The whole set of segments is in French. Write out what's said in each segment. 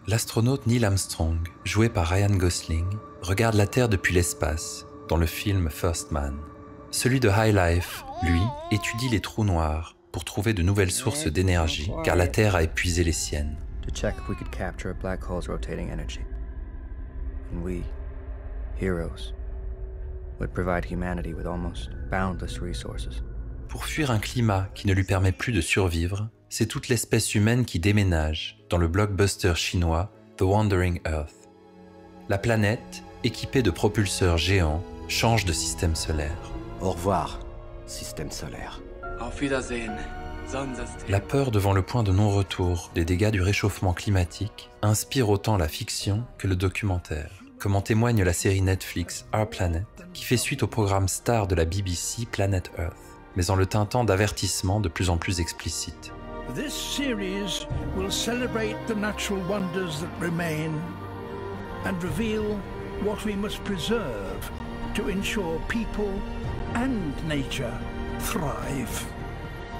L'astronaute Neil Armstrong, joué par Ryan Gosling, regarde la Terre depuis l'espace, dans le film First Man. Celui de High Life, lui, étudie les trous noirs pour trouver de nouvelles sources d'énergie, car la Terre a épuisé les siennes. To check if we could capture a black hole's rotating energy. And we, heroes, would provide humanity with almost boundless resources. Pour fuir un climat qui ne lui permet plus de survivre, c'est toute l'espèce humaine qui déménage dans le blockbuster chinois The Wandering Earth. La planète, équipée de propulseurs géants, change de système solaire. Au revoir, système solaire. Auf Wiedersehen, Sonnensystem. La peur devant le point de non-retour des dégâts du réchauffement climatique inspire autant la fiction que le documentaire, comme en témoigne la série Netflix Our Planet, qui fait suite au programme star de la BBC Planet Earth, mais en le teintant d'avertissements de plus en plus explicites. This series will celebrate the natural wonders that remain and reveal what we must preserve to ensure people and nature thrive.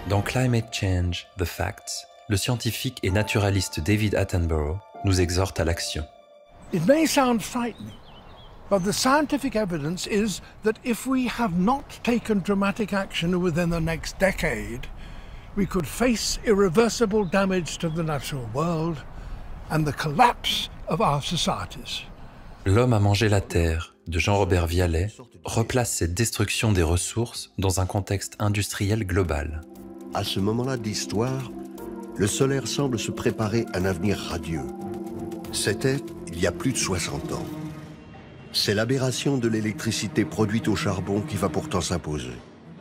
Dans Climate Change, The Facts, le scientifique et naturaliste David Attenborough nous exhorte à l'action. It may sound frightening, but the scientific evidence is that if we have not taken dramatic action within the next decade, we could face irreversible damage to the natural world and the collapse of our societies. L'homme a mangé la terre, de Jean-Robert Vialet, replace cette destruction des ressources dans un contexte industriel global. À ce moment-là de l'histoire, le solaire semble se préparer à un avenir radieux. C'était il y a plus de 60 ans. C'est l'aberration de l'électricité produite au charbon qui va pourtant s'imposer.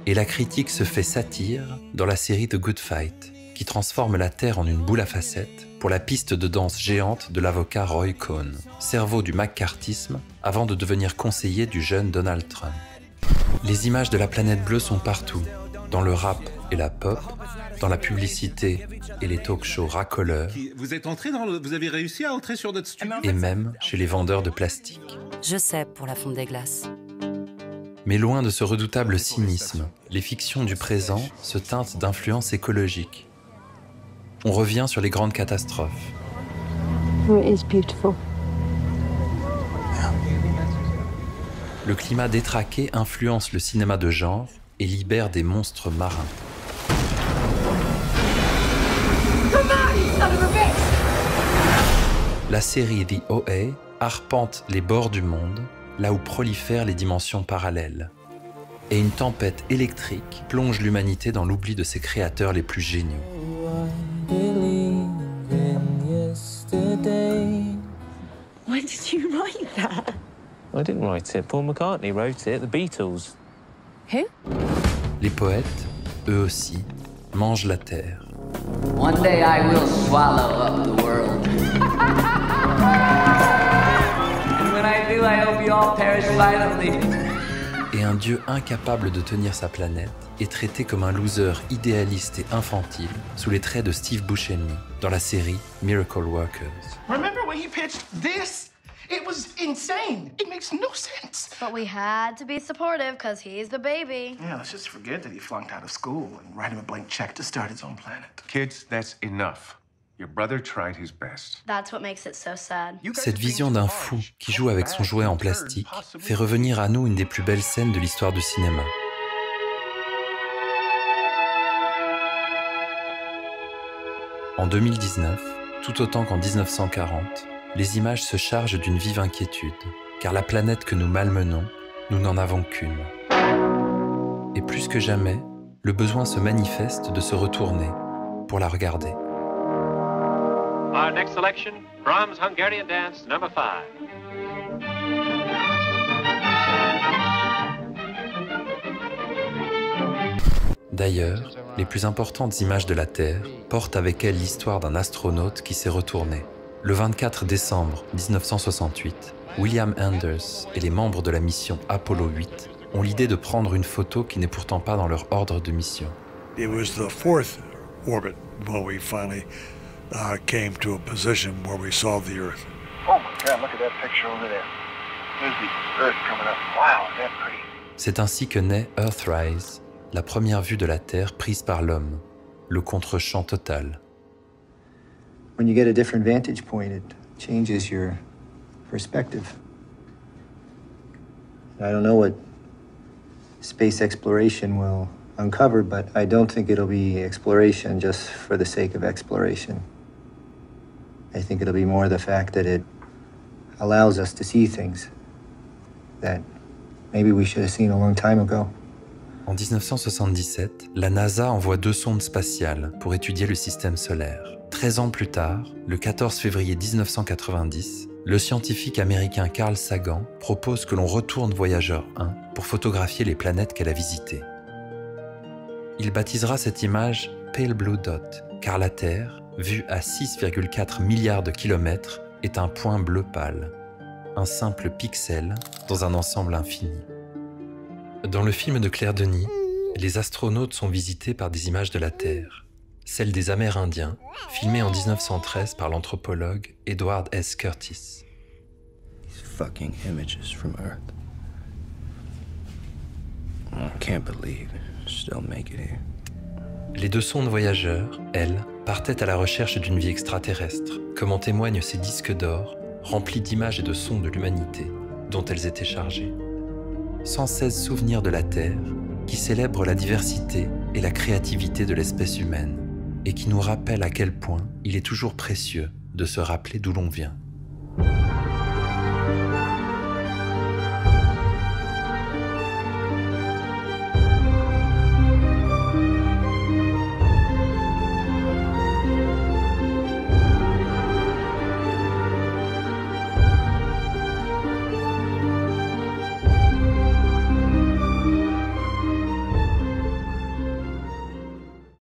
Et la critique se fait satire dans la série The Good Fight, qui transforme la Terre en une boule à facettes pour la piste de danse géante de l'avocat Roy Cohn, cerveau du McCarthyisme avant de devenir conseiller du jeune Donald Trump. Les images de la planète bleue sont partout, dans le rap et la pop, dans la publicité et les talk-shows racoleurs, Vous avez réussi à entrer sur notre studio? et même chez les vendeurs de plastique. Je sais pour la fonte des glaces. Mais loin de ce redoutable cynisme, les fictions du présent se teintent d'influences écologiques. On revient sur les grandes catastrophes. It is beautiful. Le climat détraqué influence le cinéma de genre et libère des monstres marins. La série The OA arpente les bords du monde, là où prolifèrent les dimensions parallèles. Et une tempête électrique plonge l'humanité dans l'oubli de ses créateurs les plus géniaux. When did you write that? I didn't write it. Paul McCartney wrote it. The Beatles. Who? Les poètes, eux aussi, mangent la terre. One day I will swallow up the world. And when I do, I hope you all perish violently. Et un dieu incapable de tenir sa planète est traité comme un loser idéaliste et infantile sous les traits de Steve Buscemi dans la série Miracle Workers. Remember when he pitched this? It was insane. It makes no sense. But we had to be supportive because he's the baby. Yeah, let's just forget that he flunked out of school and write him a blank check to start his own planet. Kids, that's enough. Your brother tried his best. That's what makes it so sad. Cette vision d'un fou qui joue avec son jouet en plastique fait revenir à nous une des plus belles scènes de l'histoire du cinéma. En 2019, tout autant qu'en 1940, les images se chargent d'une vive inquiétude, car la planète que nous malmenons, nous n'en avons qu'une. Et plus que jamais, le besoin se manifeste de se retourner pour la regarder. Our next selection, Brahms' Hungarian Dance, number 5. D'ailleurs, les plus importantes images de la Terre portent avec elles l'histoire d'un astronaute qui s'est retourné. Le 24 décembre 1968, William Anders et les membres de la mission Apollo 8 ont l'idée de prendre une photo qui n'est pourtant pas dans leur ordre de mission. It was the fourth orbit when we finally came to a position where we saw the Earth. Oh my God, look at that picture over there. There's the Earth coming up. Wow, is that pretty? C'est ainsi que naît Earthrise, la première vue de la Terre prise par l'homme, le contre-champ total. When you get a different vantage point, it changes your perspective. I don't know what space exploration will uncover, but I don't think it'll be exploration just for the sake of exploration. I think it'll be more the fact that it allows us to see things that maybe we should have seen a long time ago. En 1977, la NASA envoie 2 sondes spatiales pour étudier le système solaire. 13 ans plus tard, le 14 février 1990, le scientifique américain Carl Sagan propose que l'on retourne Voyager 1 pour photographier les planètes qu'elle a visitées. Il baptisera cette image Pale Blue Dot, car la Terre, vue à 6,4 milliards de kilomètres, est un point bleu pâle, un simple pixel dans un ensemble infini. Dans le film de Claire Denis, les astronautes sont visités par des images de la Terre, celles des Amérindiens, filmées en 1913 par l'anthropologue Edward S. Curtis. These fucking images from Earth. I can't believe I still make it here. Les 2 sondes voyageurs, elles, partaient à la recherche d'une vie extraterrestre, comme en témoignent ces disques d'or remplis d'images et de sons de l'humanité dont elles étaient chargées. 116 souvenirs de la Terre qui célèbrent la diversité et la créativité de l'espèce humaine et qui nous rappellent à quel point il est toujours précieux de se rappeler d'où l'on vient.